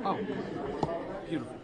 Oh, beautiful.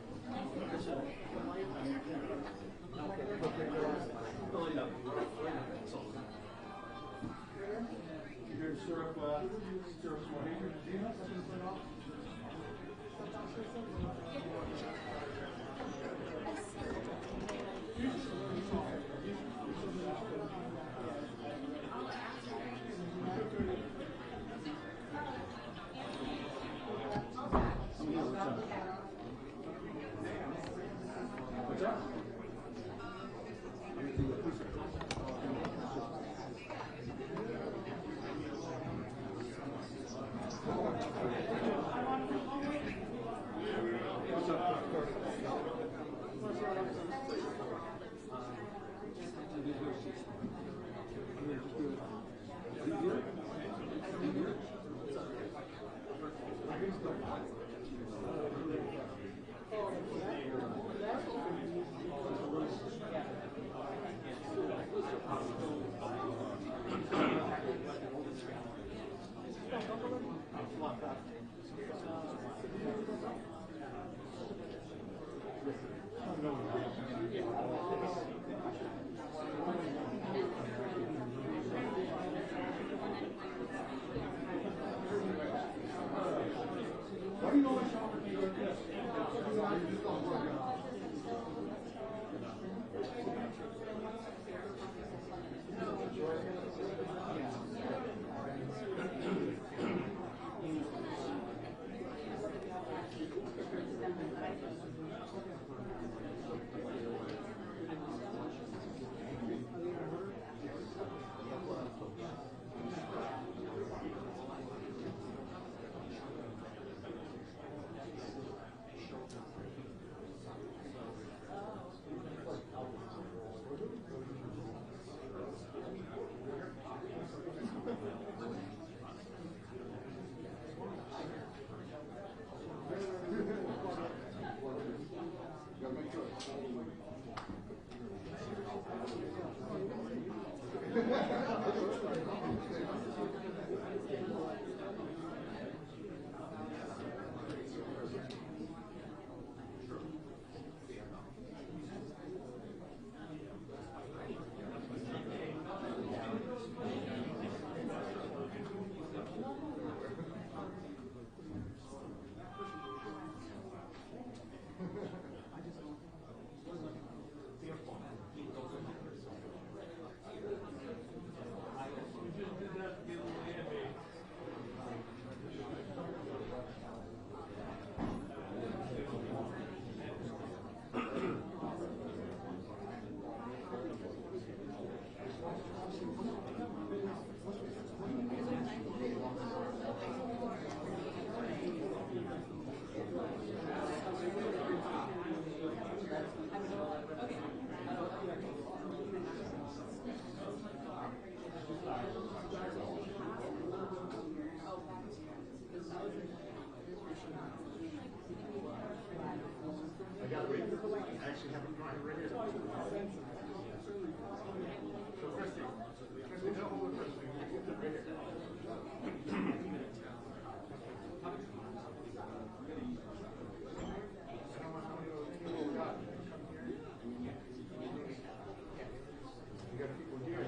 People here.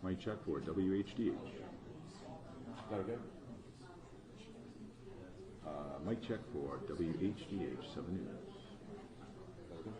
Mic check for WHDH. That okay? Mic check for WHDH 7 News. That okay?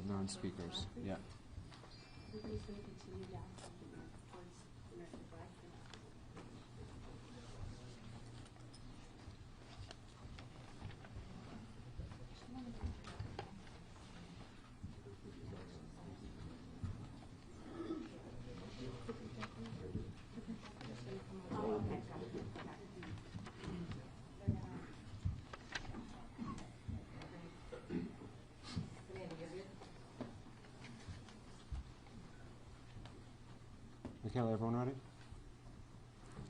Non-speakers, yeah. Okay, everyone ready?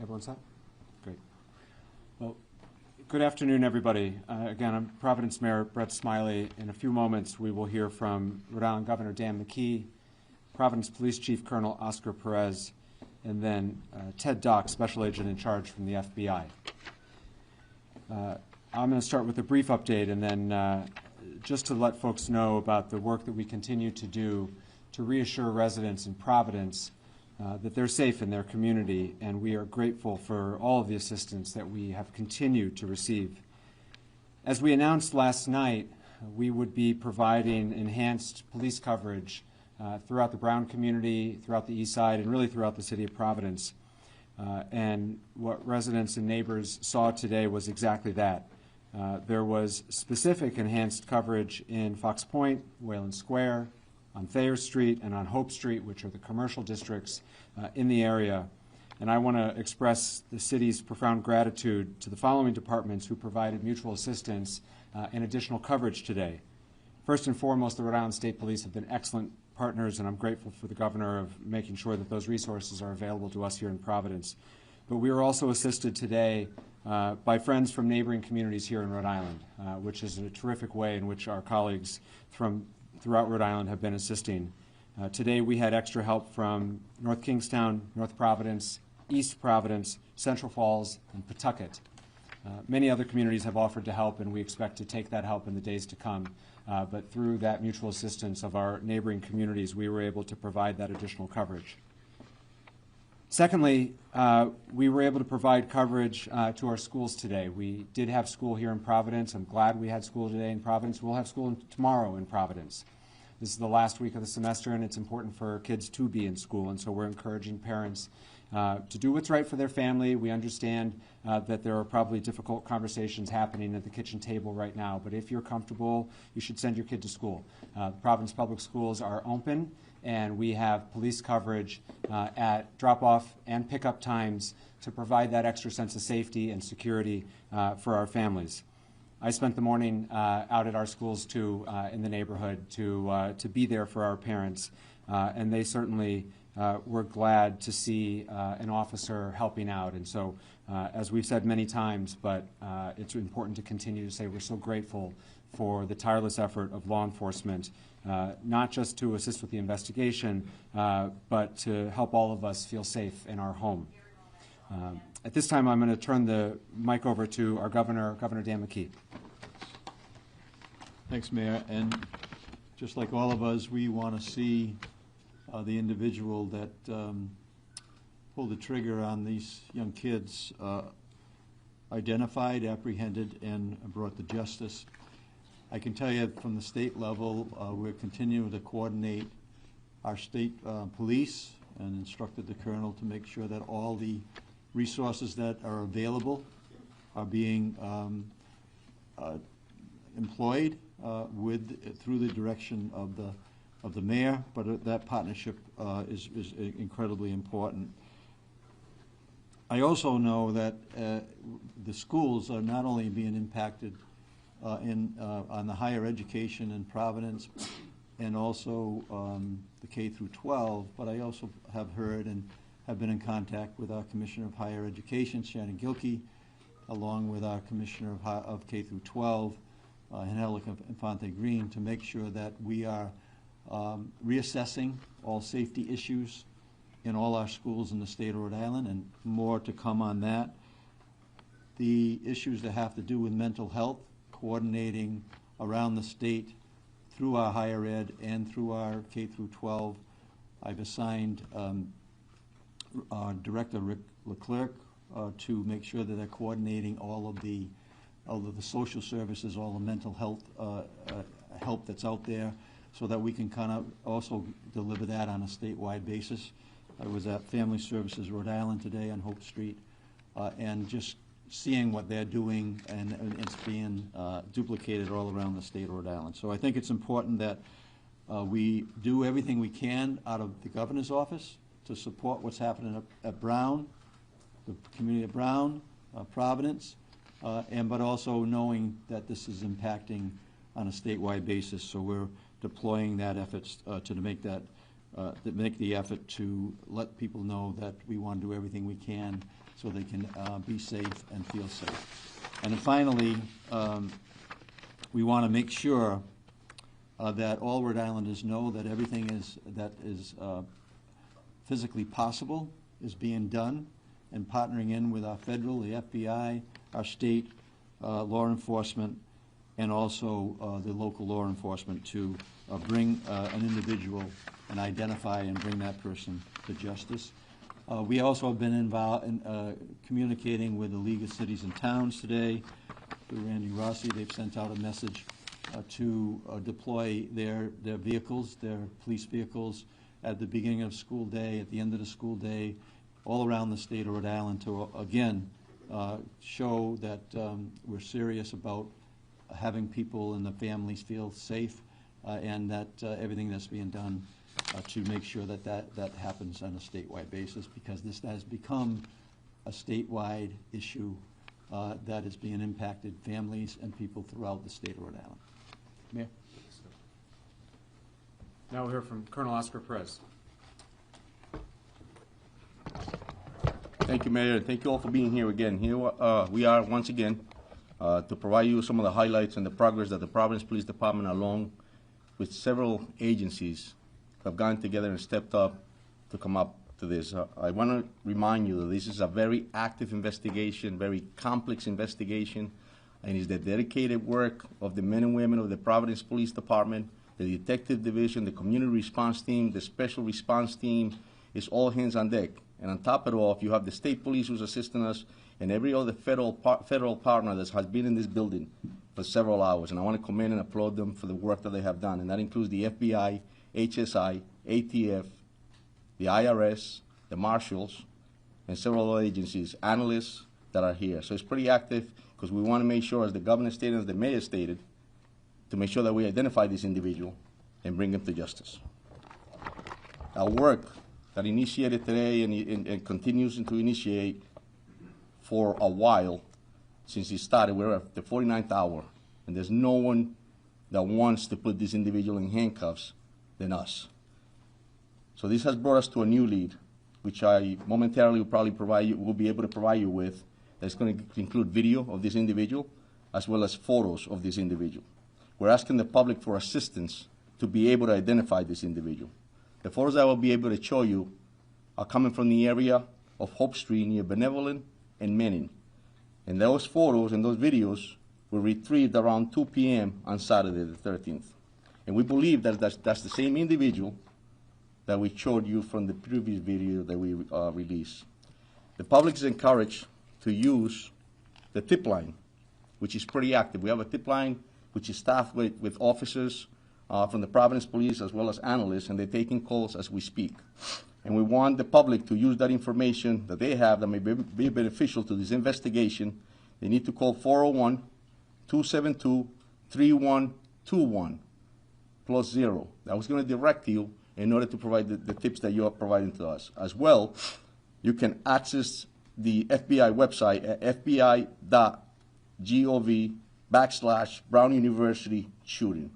Everyone set? Great. Well, good afternoon, everybody. Again, I'm Providence Mayor Brett Smiley. In a few moments, we will hear from Rhode Island Governor Dan McKee, Providence Police Chief Colonel Oscar Perez, and then Ted Dock, Special Agent in Charge from the FBI. I'm going to start with a brief update, and then just to let folks know about the work that we continue to do to reassure residents in Providence that they're safe in their community, and we are grateful for all of the assistance that we have continued to receive. As we announced last night, we would be providing enhanced police coverage throughout the Brown community, throughout the East Side, and really throughout the city of Providence. And what residents and neighbors saw today was exactly that. There was specific enhanced coverage in Fox Point, Wayland Square, on Thayer Street, and on Hope Street, which are the commercial districts in the area. And I want to express the city's profound gratitude to the following departments who provided mutual assistance and additional coverage today. First and foremost, the Rhode Island State Police have been excellent partners, and I'm grateful for the governor of making sure that those resources are available to us here in Providence. But we are also assisted today by friends from neighboring communities here in Rhode Island, which is a terrific way in which our colleagues from throughout Rhode Island have been assisting. Today we had extra help from North Kingstown, North Providence, East Providence, Central Falls, and Pawtucket. Many other communities have offered to help, and we expect to take that help in the days to come. But through that mutual assistance of our neighboring communities, we were able to provide that additional coverage. Secondly, we were able to provide coverage to our schools today. We did have school here in Providence. I'm glad we had school today in Providence. We'll have school tomorrow in Providence. This is the last week of the semester, and it's important for kids to be in school, and so we're encouraging parents to do what's right for their family. We understand that there are probably difficult conversations happening at the kitchen table right now, but if you're comfortable, you should send your kid to school. Providence Public Schools are open, and we have police coverage at drop-off and pickup times to provide that extra sense of safety and security for our families. I spent the morning out at our schools too in the neighborhood to be there for our parents, and they certainly were glad to see an officer helping out. And so, as we've said many times, but it's important to continue to say we're so grateful for the tireless effort of law enforcement, not just to assist with the investigation, but to help all of us feel safe in our home. At this time, I'm going to turn the mic over to our Governor Dan McKee. Thanks, Mayor. And just like all of us, we want to see the individual that pulled the trigger on these young kids identified, apprehended, and brought to justice. I can tell you from the state level, we're continuing to coordinate our state police and instructed the colonel to make sure that all the resources that are available are being employed through the direction of the mayor, but that partnership is incredibly important. I also know that the schools are not only being impacted on the higher education in Providence and also the K through 12, but I also have heard and have been in contact with our Commissioner of Higher Education, Shannon Gilkey, along with our Commissioner of K through 12, Angelica Infante Green, to make sure that we are reassessing all safety issues in all our schools in the state of Rhode Island, and more to come on that. The issues that have to do with mental health, coordinating around the state through our higher ed and through our K through 12. I've assigned our Director Rick Leclerc to make sure that they're coordinating all of the social services, all the mental health help that's out there, so that we can kind of also deliver that on a statewide basis. I was at Family Services Rhode Island today on Hope Street, and just seeing what they're doing, and it's being duplicated all around the state of Rhode Island. So I think it's important that we do everything we can out of the governor's office to support what's happening at Brown, the community of Brown, Providence, but also knowing that this is impacting on a statewide basis. So we're deploying that efforts to make the effort to let people know that we want to do everything we can so they can be safe and feel safe. And then finally, we want to make sure that all Rhode Islanders know that everything that is physically possible is being done, and partnering in with our federal, the FBI, our state law enforcement, and also the local law enforcement to bring an individual and identify and bring that person to justice. We also have been involved in communicating with the League of Cities and Towns today through Randy Rossi. They've sent out a message to deploy their vehicles, their police vehicles, at the beginning of school day, at the end of the school day, all around the state of Rhode Island to, again, show that we're serious about having people and the families feel safe, and that everything that's being done to make sure that happens on a statewide basis, because this has become a statewide issue that is being impacted families and people throughout the state of Rhode Island. Mayor? Now we'll hear from Colonel Oscar Perez. Thank you, Mayor, and thank you all for being here again. Here we are once again to provide you some of the highlights and the progress that the Providence Police Department, along with several agencies, have gone together and stepped up to come up to this. I want to remind you that this is a very active investigation, very complex investigation, and it's the dedicated work of the men and women of the Providence Police Department, the Detective Division, the Community Response Team, the Special Response Team. It's all hands on deck. And on top of it all, you have the state police who's assisting us and every other federal partner that has been in this building for several hours. And I want to commend and applaud them for the work that they have done. And that includes the FBI, HSI, ATF, the IRS, the marshals, and several other agencies, analysts that are here. So it's pretty active because we want to make sure, as the governor stated, as the mayor stated, to make sure that we identify this individual and bring him to justice. Our work that initiated today and continues to initiate for a while since it started. We're at the 49th hour, and there's no one that wants to put this individual in handcuffs than us. So this has brought us to a new lead, which I momentarily will probably will be able to provide you with. That's going to include video of this individual as well as photos of this individual. We're asking the public for assistance to be able to identify this individual. The photos I will be able to show you are coming from the area of Hope Street near Benevolent and Manning. And those photos and those videos were retrieved around 2 p.m. on Saturday the 13th. And we believe that that's the same individual that we showed you from the previous video that we released. The public is encouraged to use the tip line, which is pretty active. We have a tip line which is staffed with officers from the Providence Police as well as analysts, and they're taking calls as we speak. And we want the public to use that information that they have that may be beneficial to this investigation. They need to call 401-272-3121 +0. That was going to direct you in order to provide the tips that you are providing to us. As well, you can access the FBI website at fbi.gov/BrownUniversityShooting.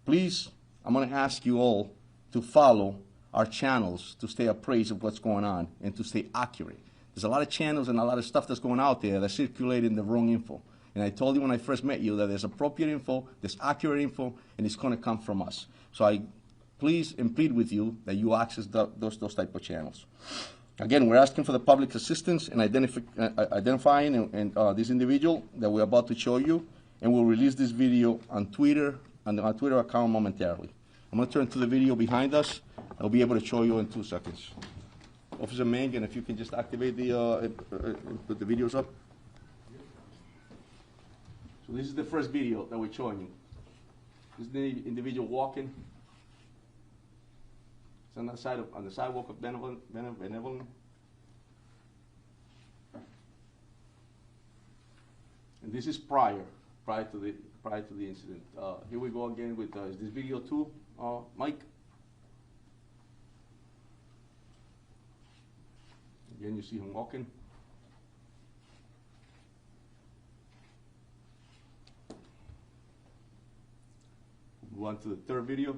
Please, I'm going to ask you all to follow our channels to stay appraised of what's going on and to stay accurate. There's a lot of channels and a lot of stuff that's going out there that's circulating the wrong info. And I told you when I first met you that there's appropriate info, there's accurate info, and it's going to come from us. So I please and plead with you that you access those type of channels. Again, we're asking for the public's assistance in identifying this individual that we're about to show you, and we'll release this video on Twitter, on our Twitter account momentarily. I'm going to turn to the video behind us. I'll be able to show you in 2 seconds. Officer Mangan, if you can just activate put the videos up. So this is the first video that we're showing you. This is the individual walking. It's on the sidewalk of Benevolent. And this is prior to the incident. Here we go again with is this video too, Mike? Again, you see him walking. Move on to the third video.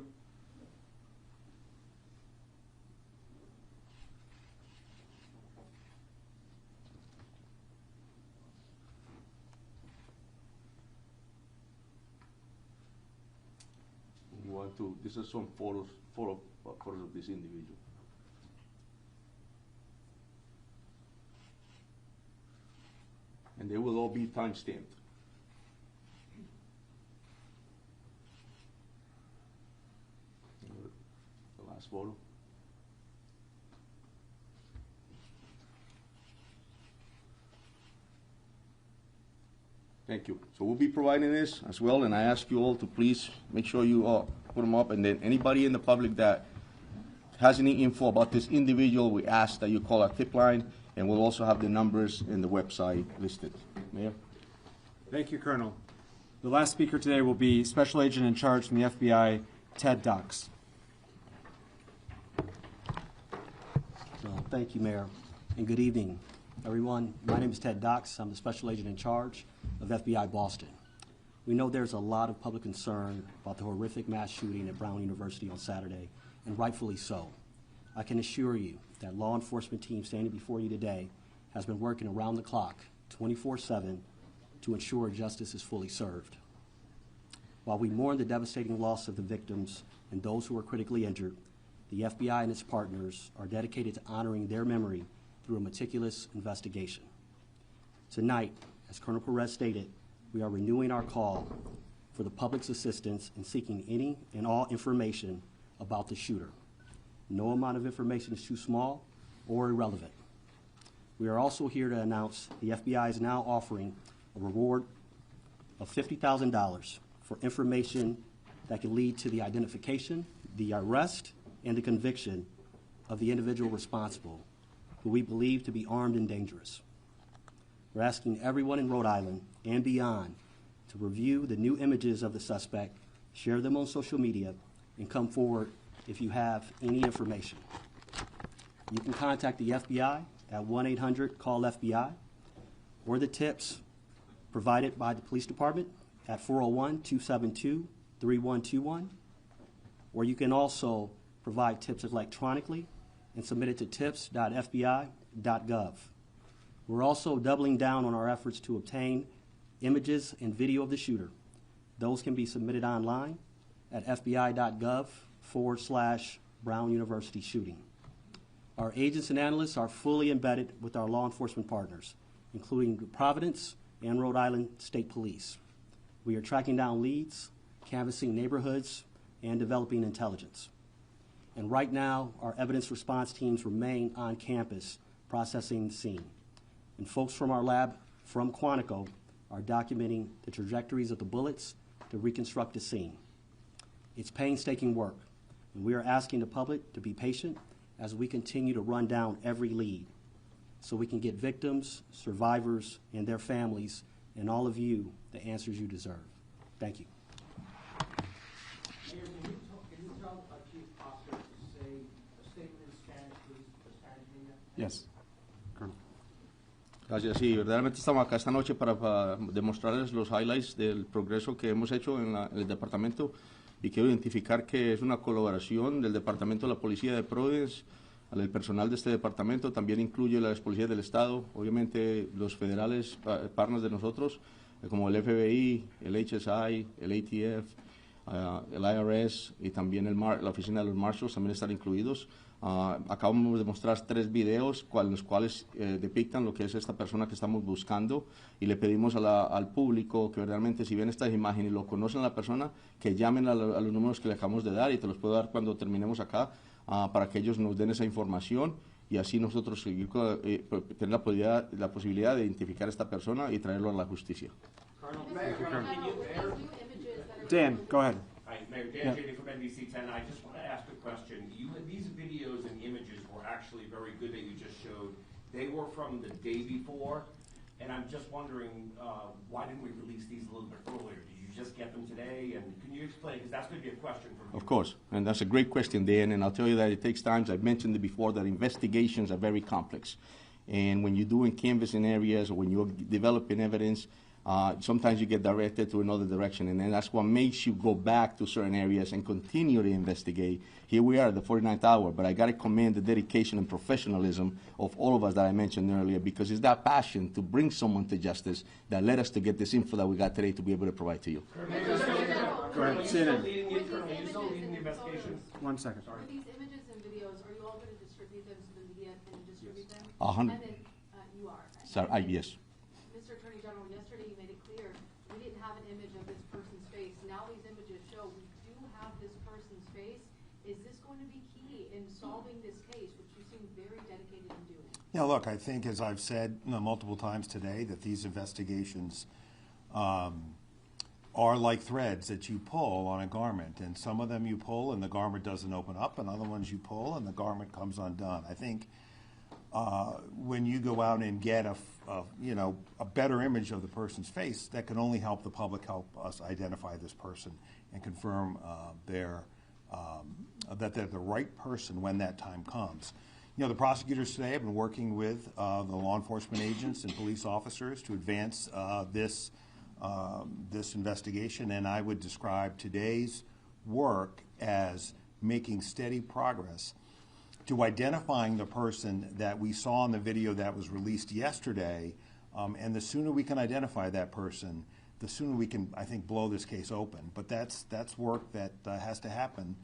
This is some photos of this individual. And they will all be time-stamped. The last photo. Thank you. So we'll be providing this as well, and I ask you all to please make sure you put them up, and then anybody in the public that has any info about this individual, we ask that you call our tip line, and we'll also have the numbers in the website listed. Mayor? Thank you, Colonel. The last speaker today will be Special Agent in Charge from the FBI, Ted Dux. Thank you, Mayor, and good evening, everyone. My name is Ted Dux. I'm the Special Agent in Charge of FBI Boston. We know there's a lot of public concern about the horrific mass shooting at Brown University on Saturday, and rightfully so. I can assure you that law enforcement team standing before you today has been working around the clock, 24/7, to ensure justice is fully served. While we mourn the devastating loss of the victims and those who were critically injured, the FBI and its partners are dedicated to honoring their memory through a meticulous investigation. Tonight, as Colonel Perez stated, we are renewing our call for the public's assistance in seeking any and all information about the shooter. No amount of information is too small or irrelevant. We are also here to announce the FBI is now offering a reward of $50,000 for information that can lead to the identification, the arrest, and the conviction of the individual responsible, who we believe to be armed and dangerous. We're asking everyone in Rhode Island and beyond to review the new images of the suspect, share them on social media, and come forward if you have any information. You can contact the FBI at 1-800-CALL-FBI or the tips provided by the police department at 401-272-3121, or you can also provide tips electronically and submit it to tips.fbi.gov. We're also doubling down on our efforts to obtain images and video of the shooter. Those can be submitted online at fbi.gov/BrownUniversityShooting. Our agents and analysts are fully embedded with our law enforcement partners, including Providence and Rhode Island State Police. We are tracking down leads, canvassing neighborhoods, and developing intelligence. And right now, our evidence response teams remain on campus processing the scene. And folks from our lab from Quantico are documenting the trajectories of the bullets to reconstruct the scene. It's painstaking work, and we are asking the public to be patient as we continue to run down every lead so we can get victims, survivors, and their families, and all of you the answers you deserve. Thank you. Mayor, can you tell Chief Oscar to say a statement in Spanish, please, for Spanish media? Yes. Colonel. Gracias, sí, verdaderamente estamos acá esta noche para demostrarles los highlights del progreso que hemos hecho en el departamento, y quiero identificar que es una colaboración del Departamento de la Policía de Providence, el personal de este departamento, también incluye las policías del Estado, obviamente los federales, partners de nosotros, como el FBI, el HSI, el ATF, el IRS y también la oficina de los marshals también están incluidos. Acabamos de mostrar 3 videos los cuales depictan lo que es esta persona que estamos buscando, y le pedimos al público que verdaderamente, si ven estas imágenes y lo conocen a la persona, que llamen a los números que le acabamos de dar, y te los puedo dar cuando terminemos acá, para que ellos nos den esa información y así nosotros seguir tener la posibilidad de identificar a esta persona y traerlo a la justicia. Dan, go ahead. Hi, Mayor Dan Jady from NBC10. I just want to ask a question. These videos and images were actually very good that you just showed. They were from the day before, and I'm just wondering, why didn't we release these a little bit earlier? Did you just get them today? And can you explain? Because that's going to be a question from you. Of course, and that's a great question, Dan, and I'll tell you that it takes time. I've mentioned it before that investigations are very complex. And when you're doing canvassing areas or when you're developing evidence, sometimes you get directed to another direction, and then that's what makes you go back to certain areas and continue to investigate. Here we are at the 49th hour, but I got to commend the dedication and professionalism of all of us that I mentioned earlier, because it's that passion to bring someone to justice that led us to get this info that we got today to be able to provide to you. Go ahead. Are you still leading the investigation? 1 second. Sorry. These images and videos, are you all going to distribute them to the media and distribute them? 100. And then, you are. Sorry, yes. Mr. Attorney General, yesterday you made it clear we didn't have an image of this person's face. Now these images show we do have this person's face. Is this going to be key in solving this case, which you seem very dedicated in doing? Yeah, look, I think, as I've said multiple times today, that these investigations are like threads that you pull on a garment, and some of them you pull and the garment doesn't open up, and other ones you pull and the garment comes undone. I think when you go out and get a better image of the person's face, that can only help the public, help us identify this person and confirm that they're the right person when that time comes. You know, the prosecutors today have been working with the law enforcement agents and police officers to advance this this investigation, and I would describe today's work as making steady progress to identifying the person that we saw in the video that was released yesterday, and the sooner we can identify that person, the sooner we can, I think, blow this case open. But that's work that has to happen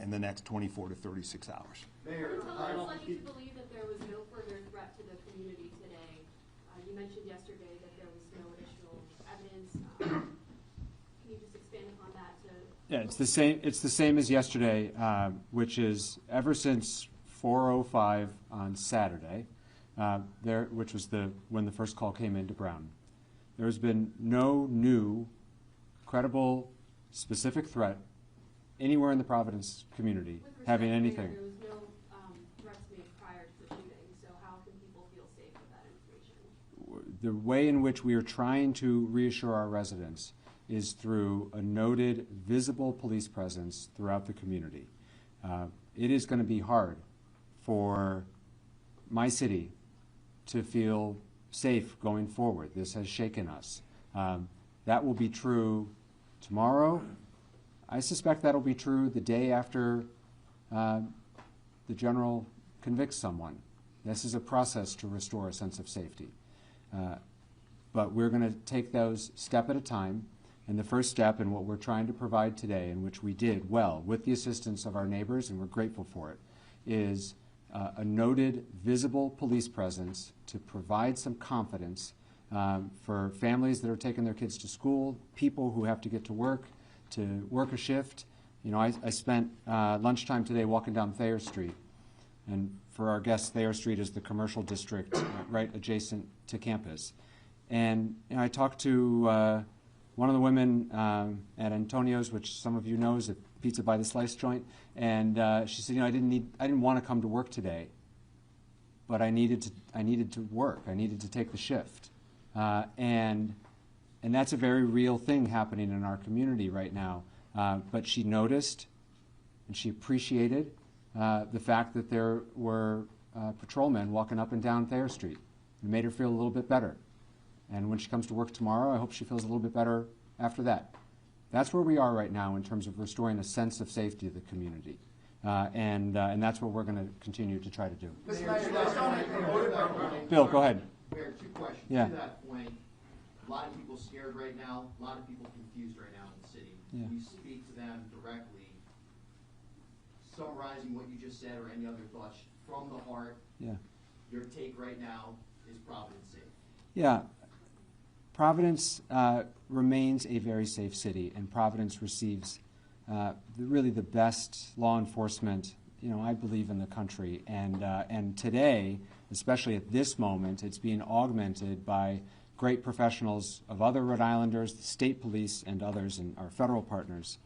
in the next 24 to 36 hours. Mayor, what led you to believe that there was no further threat to the community today? You mentioned yesterday that there was no additional evidence. Can you just expand upon that? Yeah, it's the same. It's the same as yesterday, which is ever since 4:05 on Saturday, which was when the first call came into Brown. There has been no new, credible, specific threat anywhere in the Providence community having anything. There was no threats made prior to the shooting, so how can people feel safe with that information? The way in which we are trying to reassure our residents is through a noted, visible police presence throughout the community. It is going to be hard for my city to feel safe going forward. This has shaken us. That will be true tomorrow. I suspect that'll be true the day after the general convicts someone. This is a process to restore a sense of safety. But we're going to take those step at a time. And the first step in what we're trying to provide today, and which we did well with the assistance of our neighbors, and we're grateful for it, is a noted, visible police presence to provide some confidence for families that are taking their kids to school, people who have to get to work a shift. You know, I spent lunchtime today walking down Thayer Street. And for our guests, Thayer Street is the commercial district right adjacent to campus. And you know, I talked to one of the women at Antonio's, which some of you know is a pizza by the slice joint, and she said, you know, I didn't want to come to work today, but I needed to work. I needed to take the shift, and that's a very real thing happening in our community right now. But she noticed, and she appreciated the fact that there were patrolmen walking up and down Thayer Street. It made her feel a little bit better. And when she comes to work tomorrow, I hope she feels a little bit better after that. That's where we are right now in terms of restoring a sense of safety to the community. And that's what we're going to continue to try to do. Bill, go ahead. Mayor, two questions. Yeah. To that point, a lot of people scared right now, a lot of people confused right now in the city. Yeah. Can you speak to them directly, summarizing what you just said or any other thoughts from the heart? Yeah. Your take right now is Providence safe. Yeah. Providence remains a very safe city, and Providence receives really the best law enforcement, you know, I believe, in the country. And today, especially at this moment, it's being augmented by great professionals of other Rhode Islanders, the state police, and others, and our federal partners.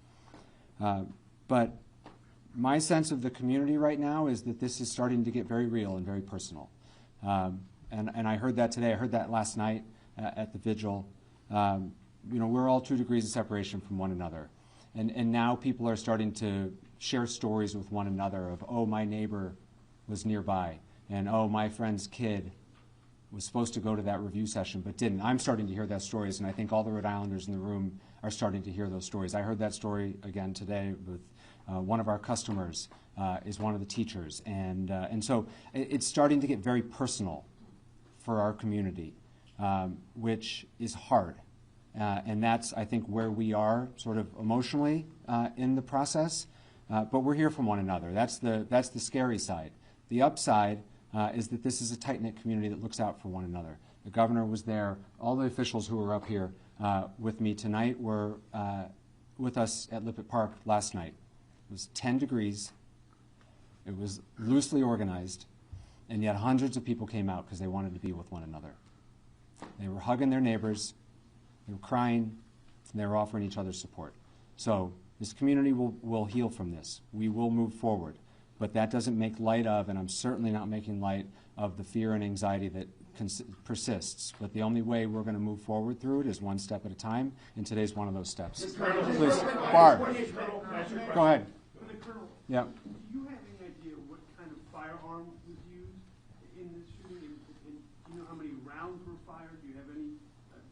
But my sense of the community right now is that this is starting to get very real and very personal. And I heard that today. I heard that last night at the vigil. You know, we're all 2 degrees of separation from one another. And now people are starting to share stories with one another of, oh, my neighbor was nearby, and oh, my friend's kid was supposed to go to that review session but didn't. I'm starting to hear those stories, and I think all the Rhode Islanders in the room are starting to hear those stories. I heard that story again today with one of our customers is one of the teachers. And so it's starting to get very personal for our community, which is hard. And that's, I think, where we are sort of emotionally in the process. But we're here from one another. That's the scary side. The upside is that this is a tight-knit community that looks out for one another. The governor was there. All the officials who were up here with me tonight were with us at Lippert Park last night. It was 10 degrees. It was loosely organized. And yet hundreds of people came out because they wanted to be with one another. They were hugging their neighbors. They were crying. And they were offering each other support. So this community will heal from this. We will move forward. But that doesn't make light of, and I'm certainly not making light of, the fear and anxiety that persists. But the only way we're going to move forward through it is one step at a time, and today's one of those steps. Please, Barb, go ahead. Colonel, Yeah. do you have any idea what kind of firearm was used in this shooting? And do you know how many rounds were fired? Do you have any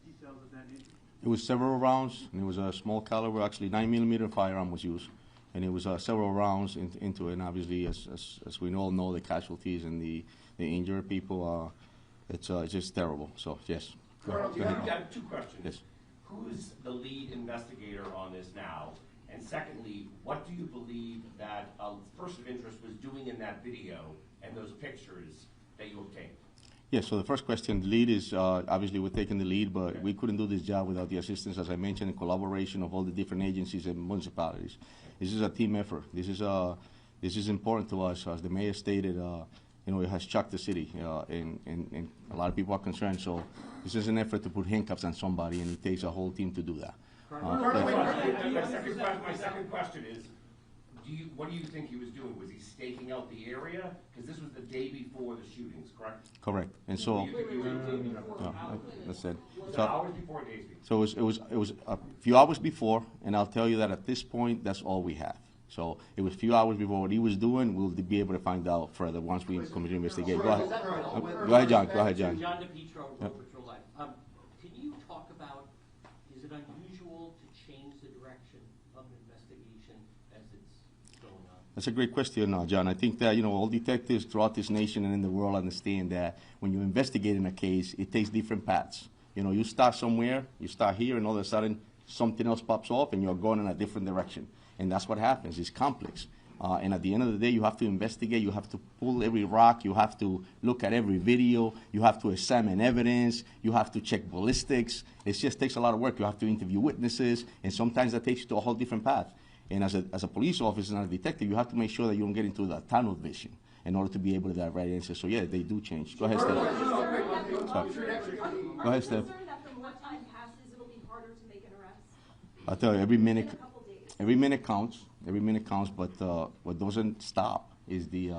details of that nature? It was several rounds, and it was a small caliber, actually 9mm firearm was used, and it was several rounds into it. And obviously, as we all know, the casualties and the injured people, it's just terrible. So yes. Colonel, Go ahead. I have two questions. Yes. Who's the lead investigator on this now? And secondly, what do you believe that a person of interest was doing in that video and those pictures that you obtained? Yeah, so the first question, the lead is, obviously we're taking the lead, but we couldn't do this job without the assistance, as I mentioned, and collaboration of all the different agencies and municipalities. This is a team effort. This is important to us. As the mayor stated, it has shocked the city, and a lot of people are concerned. So this is an effort to put handcuffs on somebody, and it takes a whole team to do that. My second question is, what do you think he was doing? Was he staking out the area? Because this was the day before the shootings, correct? Correct. And so, that's it. So, hours before, days before? So it was a few hours before, and I'll tell you that at this point, that's all we have. So it was a few hours before what he was doing. We'll be able to find out further once we continue to investigate. Go ahead. Go ahead, John. Go ahead, John. John DePietro, Road Patrol Life. Can you talk about, is it unusual to change the direction of an investigation as it's going on? That's a great question, John. I think that, all detectives throughout this nation and in the world understand that when you investigate in a case, it takes different paths. You start somewhere, you start here, and all of a sudden something else pops off and you're going in a different direction. And that's what happens. It's complex. And at the end of the day, you have to investigate. You have to pull every rock. You have to look at every video. You have to examine evidence. You have to check ballistics. It just takes a lot of work. You have to interview witnesses. And sometimes that takes you to a whole different path. And as a police officer and a detective, you have to make sure that you don't get into the tunnel vision in order to be able to get the right answer. So, yeah, they do change. Go ahead, Steph. Go ahead, Steph. I'll tell you, every minute counts. Every minute counts, but what doesn't stop is the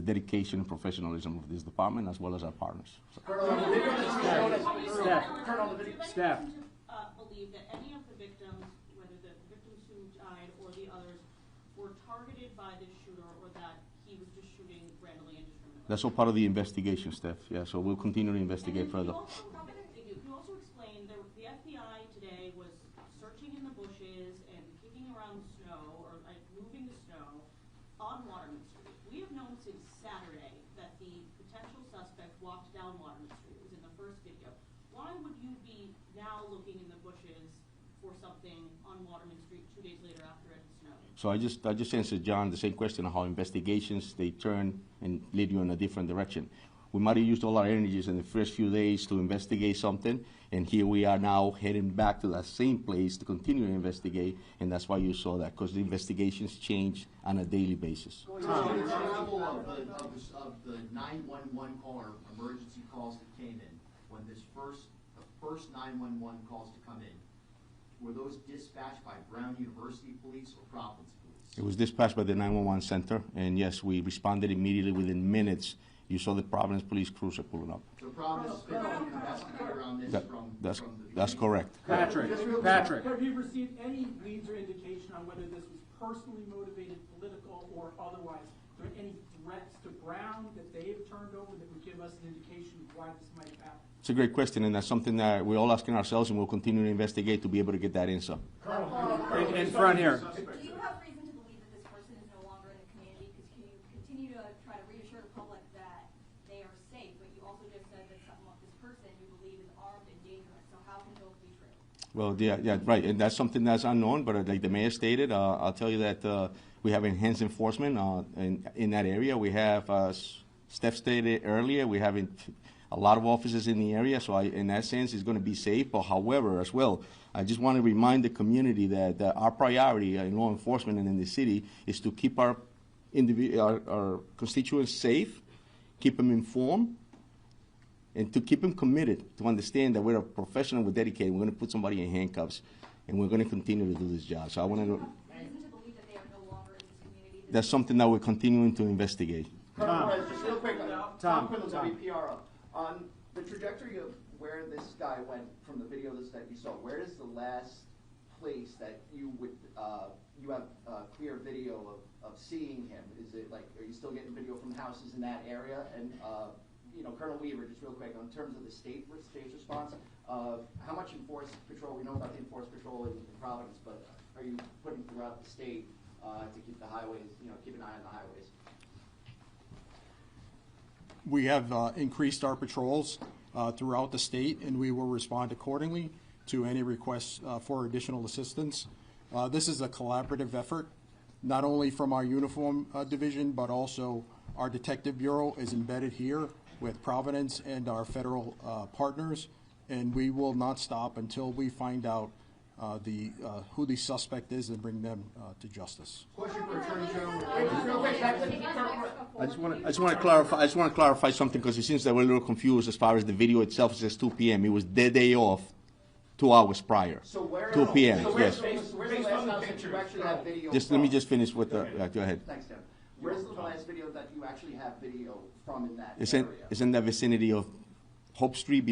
dedication and professionalism of this department as well as our partners. So. Staff. Believe that any of the victims, whether the victims who died or the others, were targeted by this shooter, or that he was just shooting randomly and indiscriminately? That's all part of the investigation, Steph. Yeah, so we'll continue to investigate further. You also explained that the FBI today was searching in the bushes and kicking around the snow, or like moving the snow on Waterman Street. We have known since Saturday that the potential suspect walked down Waterman Street. It was in the first video. Why would you be now looking in the bushes for something on Waterman Street 2 days later after it snowed? So I just answered John the same question on how investigations, they turn and lead you in a different direction. We might have used all our energies in the first few days to investigate something, and here we are now heading back to that same place to continue to investigate, and that's why you saw that, because the investigations change on a daily basis. The example of the 911 call or emergency calls that came in, when the first 911 calls to come in, were those dispatched by Brown University Police or Providence Police? It was dispatched by the 911 center, and yes, we responded immediately within minutes. You saw the Providence police cruiser pulling up. So Providence has been an investigator on this from the That's correct. Patrick. Have you received any leads or indication on whether this was personally motivated, political, or otherwise? Are there any threats to Brown that they have turned over that would give us an indication of why this might happen? It's a great question, and that's something that we're all asking ourselves, and we'll continue to investigate to be able to get that answer. In front here. Do you have reason to believe that this person is no longer in the community? Because can you continue to try to reassure the public that they are safe, but you also just said that this person you believe is armed and dangerous. So how can both be true? Well, yeah, right, and that's something that's unknown, but like the mayor stated, I'll tell you that we have enhanced enforcement in that area. We have, Steph stated earlier, we have a lot of officers in the area, so in that sense, it's going to be safe. But however, as well, I just want to remind the community that our priority in law enforcement and in the city is to keep our constituents safe, keep them informed, and to keep them committed, to understand that we're a professional, we're dedicated, we're going to put somebody in handcuffs, and we're going to continue to do this job. So I want to know. Reason to believe that they are no longer in this community? That's something that we're continuing to investigate. Just real quick, Tom. WPRO. On the trajectory of where this guy went from the video that you saw, where is the last place that you would you have clear video of seeing him? Is it like, are you still getting video from houses in that area? And Colonel Weaver, just real quick, in terms of the state's response, how much enforced patrol, we know about the enforced patrol in Providence, but are you putting throughout the state to keep the highways, keep an eye on the highways? We have increased our patrols throughout the state, and we will respond accordingly to any requests for additional assistance. This is a collaborative effort, not only from our uniform division, but also our detective bureau is embedded here with Providence and our federal partners, and we will not stop until we find out who the suspect is and bring them to justice. Question for Attorney General. I just want to clarify something, because it seems that we're a little confused as far as the video itself. It says 2 p.m. It was the day off, 2 hours prior. So where, 2 p.m. So yes. where's the last time that you actually have video? Let me just finish with the. Go ahead. Thanks, Tim. Where's the last video that you actually have video from in that It's area? in the vicinity of Hope Street,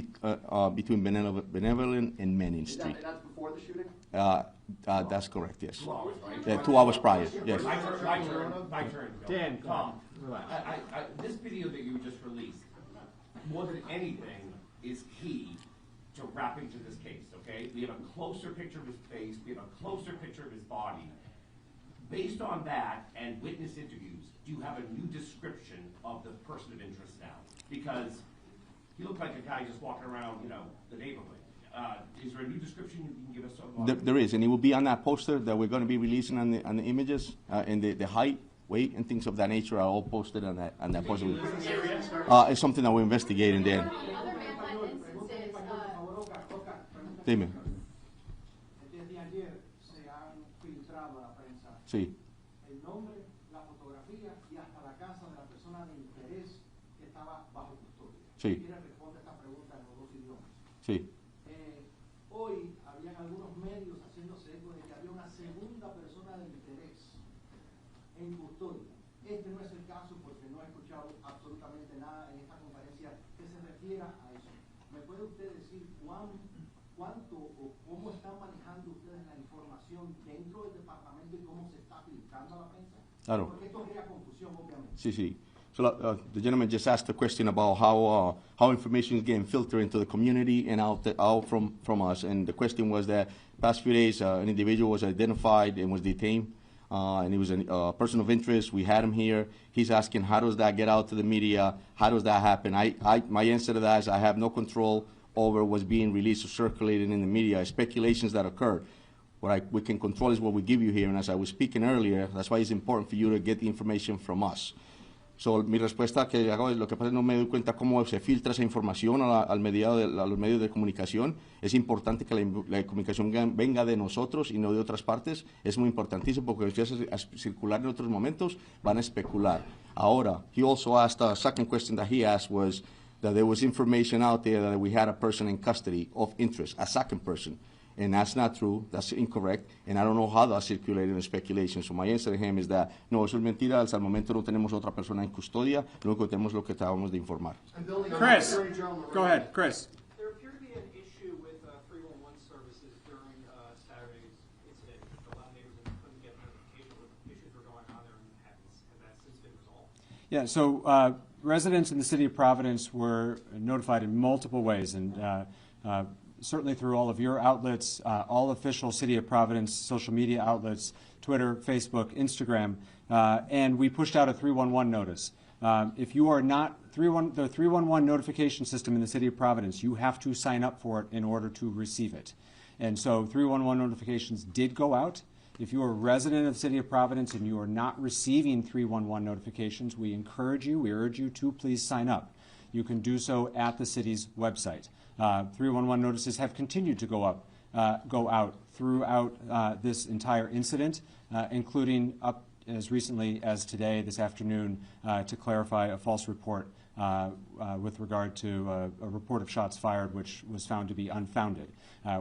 between Benevolent and Manning Street. And that's before the shooting? That's correct. Yes. 2 hours, right? 2 hours prior. Yes. My turn. Dan, Tom, relax. this video that you just released, more than anything, is key to wrapping to this case, okay? We have a closer picture of his face, we have a closer picture of his body. Based on that and witness interviews, do you have a new description of the person of interest now? Because he looked like a guy just walking around, the neighborhood. Is there a new description you can give us of? There is, and it will be on that poster that we're going to be releasing on the images, and the height, weight, and things of that nature are all posted on that poster. It's something that we're investigating then. Dime. Sí. El nombre, la fotografía y hasta la casa de la persona de interés que estaba bajo custodia. Sí. ¿Quiere responder esta pregunta en los dos idiomas? Sí. Hoy habían algunos medios haciéndose eco de que había una segunda persona de interés en custodia. Este no es el caso porque no he escuchado absolutamente nada en esta conferencia que se refiera a eso. ¿Me puede usted decir cuánto o cómo están manejando ustedes la información dentro del departamento y cómo se está filtrando a la prensa? Claro. Porque esto crea confusión, obviamente. Sí, sí. So the gentleman just asked a question about how information is getting filtered into the community and out from us. And the question was that past few days an individual was identified and was detained, and he was a person of interest. We had him here. He's asking, how does that get out to the media? How does that happen? My answer to that is I have no control over what's being released or circulated in the media. Speculations that occur. What we can control is what we give you here. And as I was speaking earlier, that's why it's important for you to get the information from us. So, mi respuesta que hago es lo que pasa es no me doy cuenta cómo se filtra esa información a los medios de comunicación. Es importante que la comunicación venga de nosotros y no de otras partes. Es muy importantísimo porque si empieza a circular en otros momentos van a especular. Ahora, he also asked, a second question that he asked was that there was information out there that we had a person in custody of interest, a second person. And that's not true, that's incorrect, and I don't know how that's circulated in speculation. So my answer to him is that, no, eso es mentira, hasta el momento no tenemos otra persona en custodia, lo único que tenemos es lo que acabamos de informar. Chris, go ahead, Chris. There appeared to be an issue with 311 services during Saturday's incident. A lot of neighbors couldn't get notification what issues were going on there, and has that since been resolved? Yeah, so residents in the city of Providence were notified in multiple ways, and certainly through all of your outlets, all official City of Providence social media outlets, Twitter, Facebook, Instagram, and we pushed out a 311 notice. If you are not, the 311 notification system in the City of Providence, you have to sign up for it in order to receive it. And so 311 notifications did go out. If you are a resident of the City of Providence and you are not receiving 311 notifications, we urge you to please sign up. You can do so at the city's website. 311 notices have continued to go out throughout this entire incident, including up as recently as today, this afternoon, to clarify a false report with regard to a report of shots fired, which was found to be unfounded.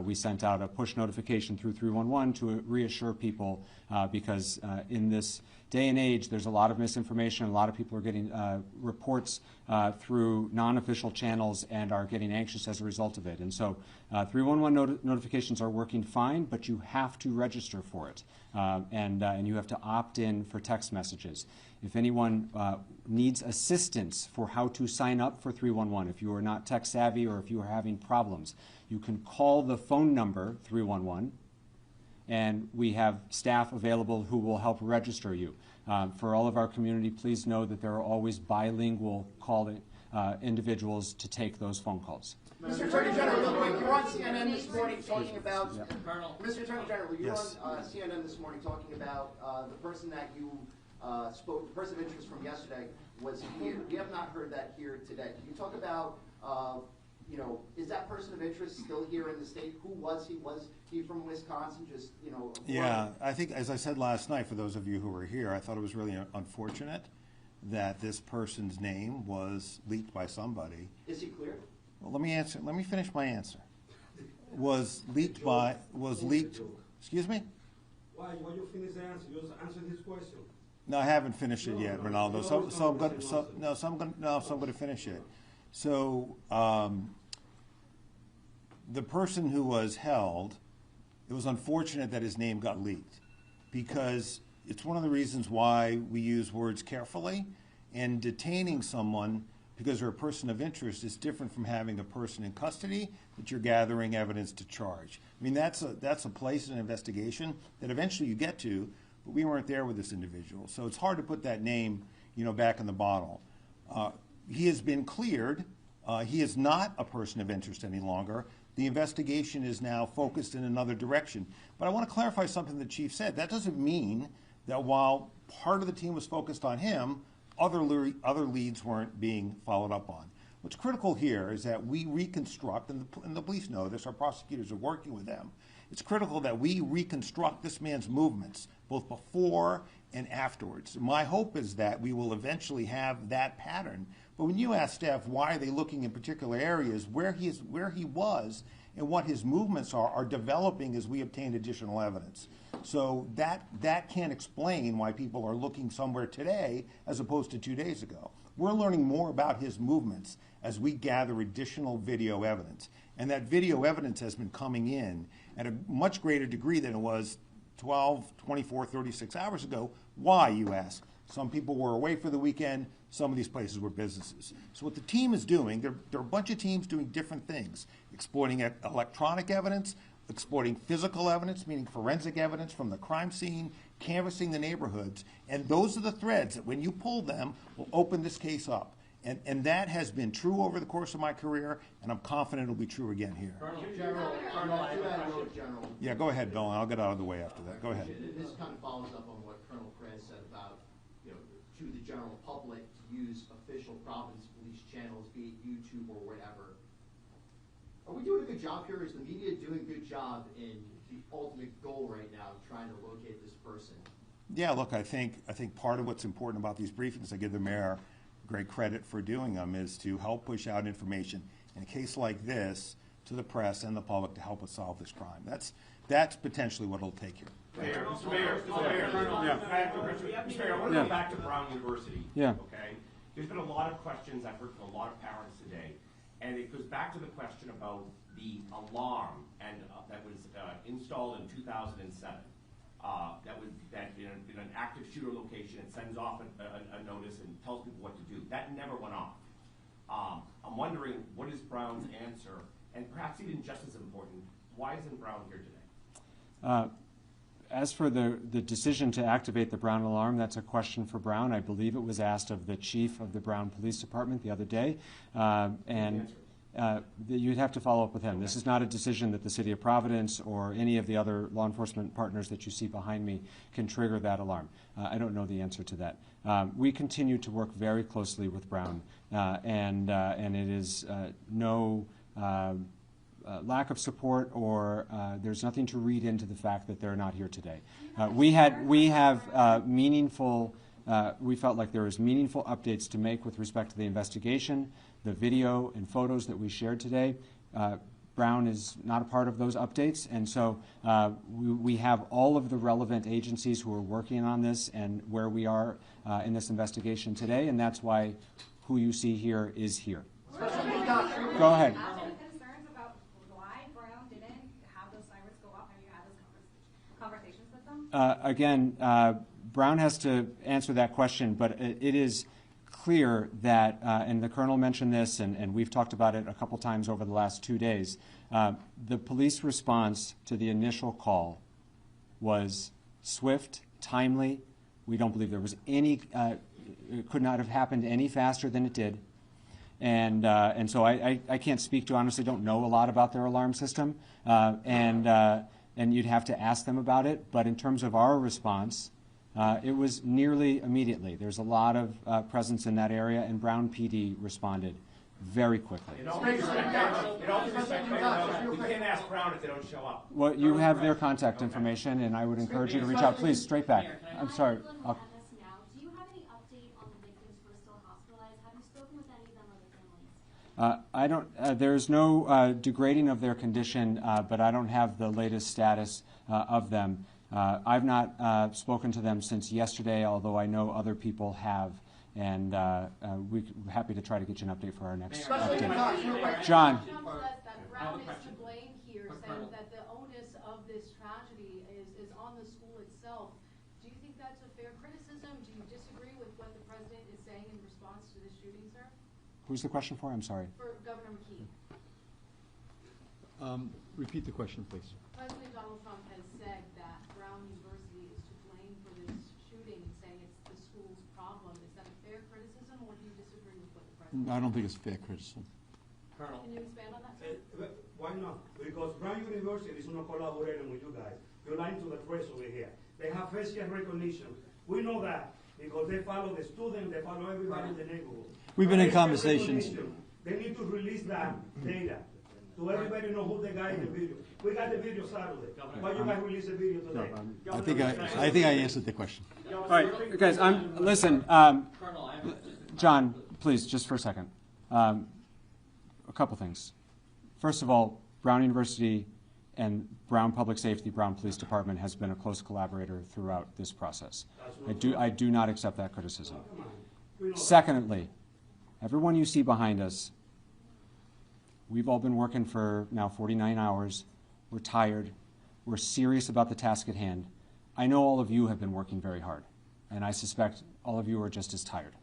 We sent out a push notification through 311 to reassure people because in this day and age, there's a lot of misinformation. A lot of people are getting reports through non-official channels and are getting anxious as a result of it. And so 311 notifications are working fine, but you have to register for it. And you have to opt in for text messages. If anyone needs assistance for how to sign up for 311, if you are not tech savvy or if you are having problems, you can call the phone number 311, and we have staff available who will help register you. For all of our community, please know that there are always bilingual calling individuals to take those phone calls. Mr. Attorney General, real quick, you're on CNN this morning talking about, Mr. Attorney General, you're on CNN this morning talking about the person that you spoke, the person of interest from yesterday was here. We have not heard that here today. Can you talk about, you know, is that person of interest still here in the state? Who was he? Was he from Wisconsin? Just, you know. Yeah, I think, as I said last night, for those of you who were here, I thought it was really unfortunate that this person's name was leaked by somebody. Is he clear? Well, let me finish my answer. Was leaked, excuse me? Why you finish the answer? You just answer his question. No, I haven't finished it yet, Ronaldo. So I'm going to finish it. So the person who was held, it was unfortunate that his name got leaked, because it's one of the reasons why we use words carefully, and detaining someone because they're a person of interest is different from having a person in custody that you're gathering evidence to charge. I mean, that's a place in an investigation that eventually you get to, but we weren't there with this individual. So it's hard to put that name, you know, back in the bottle. He has been cleared. He is not a person of interest any longer. The investigation is now focused in another direction. But I want to clarify something the Chief said. That doesn't mean that while part of the team was focused on him, other leads weren't being followed up on. What's critical here is that we reconstruct, and the police know this, our prosecutors are working with them. It's critical that we reconstruct this man's movements, both before and afterwards. My hope is that we will eventually have that pattern. But when you ask staff why are they looking in particular areas, where he was and what his movements are developing as we obtain additional evidence. So that can't explain why people are looking somewhere today as opposed to 2 days ago. We're learning more about his movements as we gather additional video evidence. And that video evidence has been coming in at a much greater degree than it was 12, 24, 36 hours ago. Why, you ask? Some people were away for the weekend. Some of these places were businesses. So what the team is doing, there are a bunch of teams doing different things, exploiting electronic evidence, exploiting physical evidence, meaning forensic evidence from the crime scene, canvassing the neighborhoods. And those are the threads that when you pull them will open this case up. And that has been true over the course of my career, and I'm confident it'll be true again here. General, Yeah, go ahead, Bill, and I'll get out of the way after that. Go ahead. This kind of follows up on what Colonel Perez said about, you know, to the general public to use official Providence police channels, be it YouTube or whatever. Are we doing a good job here? Is the media doing a good job in the ultimate goal right now, trying to locate this person? Yeah, look, I think part of what's important about these briefings, I give the mayor great credit for doing them, is to help push out information in a case like this to the press and the public to help us solve this crime. That's potentially what it'll take here. Mr. Mayor, I want to go back to Brown University. Yeah. Okay. There's been a lot of questions I've heard from a lot of parents today, and it goes back to the question about the alarm and that was installed in 2007. That in an active shooter location, it sends off a notice and tells people what to do. That never went off. I'm wondering, what is Brown's answer? And perhaps even just as important, why isn't Brown here today? As for the decision to activate the Brown alarm, that's a question for Brown. I believe it was asked of the chief of the Brown Police Department the other day. You'd have to follow up with him. This is not a decision that the City of Providence or any of the other law enforcement partners that you see behind me can trigger that alarm. I don't know the answer to that. We continue to work very closely with Brown, and it is no lack of support or there's nothing to read into the fact that they're not here today. We have meaningful. We felt like there was meaningful updates to make with respect to the investigation, the video and photos that we shared today. Brown is not a part of those updates, and so we have all of the relevant agencies who are working on this and where we are in this investigation today, and that's why who you see here is here. Go ahead. Concerns about why Brown didn't have those sirens go off? Have you had those conversations with them? Again, Brown has to answer that question, but it is clear that, and the Colonel mentioned this, and we've talked about it a couple times over the last 2 days, the police response to the initial call was swift, timely. We don't believe there was any, it could not have happened any faster than it did. And so I can't speak to, honestly, don't know a lot about their alarm system, and you'd have to ask them about it. But in terms of our response, it was nearly immediately. There's a lot of presence in that area, and Brown PD responded very quickly. In all due respect, we can't ask Brown if they don't show up. Well, you have their contact information, and I would encourage you to reach out. Please, straight back. I'm sorry. Do you have any update on the victims who are still hospitalized? Have you spoken with any of them or their families? I don't. There's no degrading of their condition, but I don't have the latest status of them. I've not spoken to them since yesterday, although I know other people have, and we're happy to try to get you an update for our next update. John. That Brown is to blame here, saying that the onus of this tragedy is on the school itself. Do you think that's a fair criticism? Do you disagree with what the president is saying in response to this shooting, sir? Who's the question for? I'm sorry. For Governor McKee. Repeat the question, please. President Donald Trump has said that Brown University is to blame for this shooting, saying it's the school's problem. Is that a fair criticism, or do you disagree with what the president? I don't think it's fair criticism. Colonel. Can you expand on that, sir? Why not? Because Brown University is not collaborating with you guys. You're lying to the press over here. They have facial recognition. We know that because they follow the students, they follow everybody in the neighborhood. We've been in conversations. They need to release that data to everybody know who the guy in the video. We got the video Saturday. Why you guys release the video today? I think I answered the question. All right, guys. Listen, John, please, just for a second. A couple things. First of all, Brown University and Brown Public Safety, Brown Police Department has been a close collaborator throughout this process. I do not accept that criticism. Secondly, everyone you see behind us, we've all been working for now 49 hours. We're tired. We're serious about the task at hand. I know all of you have been working very hard, and I suspect all of you are just as tired.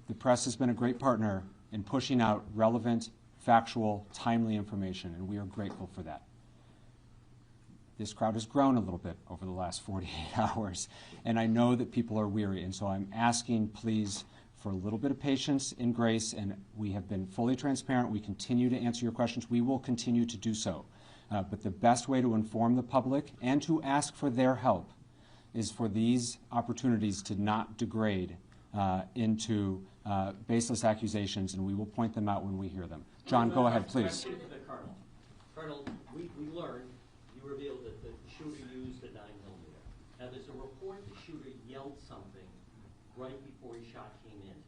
The press has been a great partner in pushing out relevant, factual, timely information, and we are grateful for that. This crowd has grown a little bit over the last 48 hours, and I know that people are weary, and so I'm asking, please, for a little bit of patience and grace, and we have been fully transparent. We continue to answer your questions. We will continue to do so. But the best way to inform the public and to ask for their help is for these opportunities to not degrade into baseless accusations, and we will point them out when we hear them. John, go ahead, please. Colonel, we learned, you revealed that the shooter used a 9mm. Now, there's a report the shooter yelled something right before his shot came in.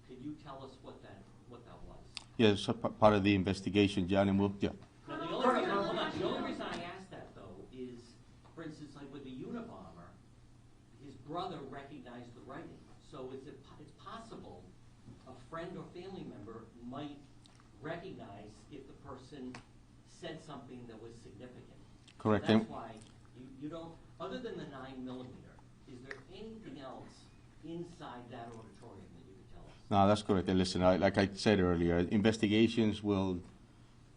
Could you tell us what that was? Yes, part of the investigation, John, and we'll, yeah. Now, the only reason I ask that, though, is, for instance, like with the Unabomber, his brother recognized the writing. So it's possible a friend or family member might recognize if the person said something that was significant. Correct. So that's why you don't, other than the 9mm, is there anything else inside that auditorium that you could tell us? No, that's correct. And listen, like I said earlier, investigations will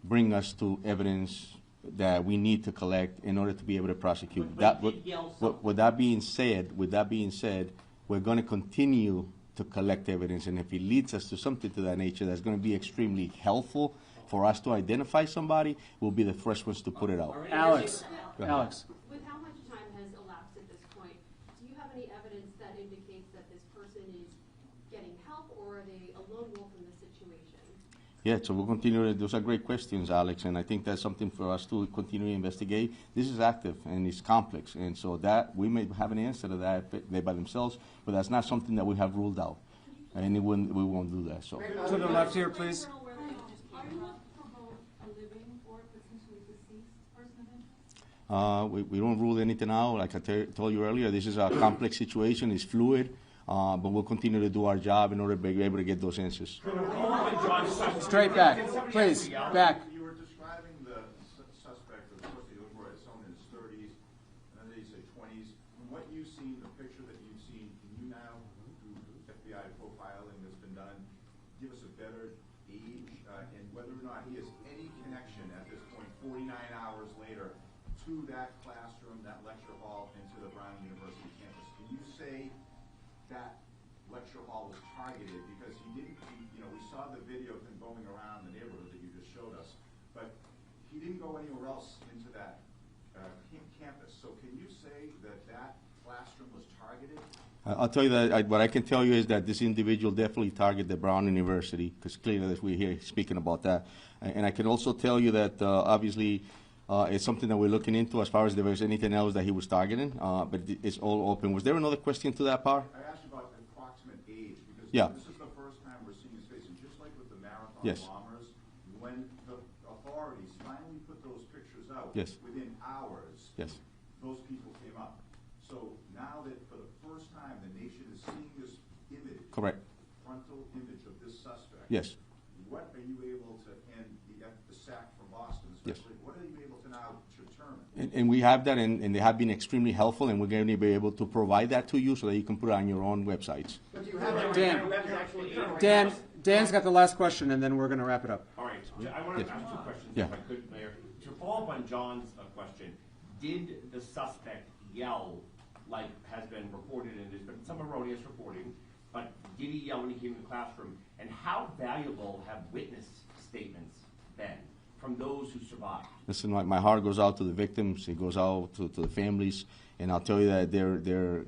bring us to evidence that we need to collect in order to be able to prosecute. With that being said, we're going to continue to collect evidence, and if it leads us to something to that nature that's going to be extremely helpful for us to identify somebody, we'll be the first ones to put it out. Alex. With how much time has elapsed at this point, do you have any evidence that indicates that this person is getting help, or are they a lone wolf in this situation? Yeah, so we'll continue. Those are great questions, Alex, and I think that's something for us to continue to investigate. This is active and it's complex, and so that we may have an answer to that they by themselves, but that's not something that we have ruled out, and we won't do that. So. To the left here, please. Are you looking for both a living or potentially deceased person of interest? We don't rule anything out. Like I told you earlier, this is a complex situation. It's fluid. But we'll continue to do our job in order to be able to get those answers. Straight back, please, back. You were describing the suspect, of course, someone in his 30s, and then you say 20s. From what you've seen, the picture that lettered age, and whether or not he has any connection at this point, 49 hours later, to that classroom, that lecture hall, and to the Brown University campus. Can you say that lecture hall was targeted? Because he didn't, we saw the video of him going around the neighborhood that you just showed us, but he didn't go anywhere else into that campus. So can you say that that classroom was targeted? I'll tell you that what I can tell you is that this individual definitely targeted the Brown University, because clearly that we're here speaking about that. And I can also tell you that obviously it's something that we're looking into as far as if there's anything else that he was targeting, but it's all open. Was there another question to that part? I asked about the approximate age, because Yeah. this is the first time we're seeing his face, and just like with the marathon Yes. bombers, when the authorities finally put those pictures out, Yes. within hours, Yes. those people came up. So now that for the first time the nation is seeing this image, Correct. frontal image of this suspect, Yes. what are you able to, and the SAC from Boston Yes. especially, what are you able to now determine? And we have that, and they have been extremely helpful, and we're going to be able to provide that to you so that you can put it on your own websites. But you have that Dan. right now, actually. Dan's got the last question, and then we're going to wrap it up. All right, I want to ask two questions, Yeah. if I could, Mayor. To follow up on John's question, did the suspect yell, like has been reported, and there's been some erroneous reporting, but did he yell when he came to the classroom? And how valuable have witness statements been from those who survived? Listen, my heart goes out to the victims. It goes out to the families, and I'll tell you that their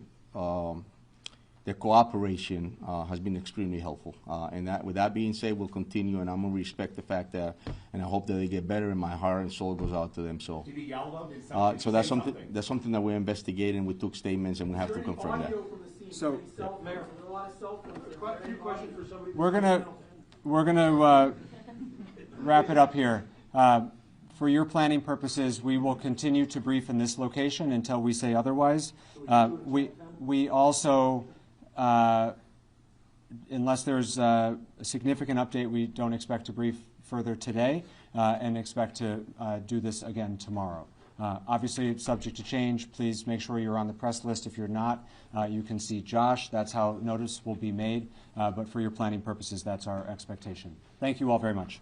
cooperation has been extremely helpful. And that, with that being said, we'll continue, and I'm going to respect the fact that, and I hope that they get better, and my heart and soul goes out to them. So, Did he yell though? Did somebody so that's something that we're investigating. We took statements, and we have to confirm that. So, Mayor, a lot of cell phones. A few questions for somebody. we're gonna wrap it up here. For your planning purposes, we will continue to brief in this location until we say otherwise. We also, unless there's a significant update, we don't expect to brief further today and expect to do this again tomorrow. Obviously, it's subject to change. Please make sure you're on the press list. If you're not, you can see Josh. That's how notice will be made. But for your planning purposes, that's our expectation. Thank you all very much.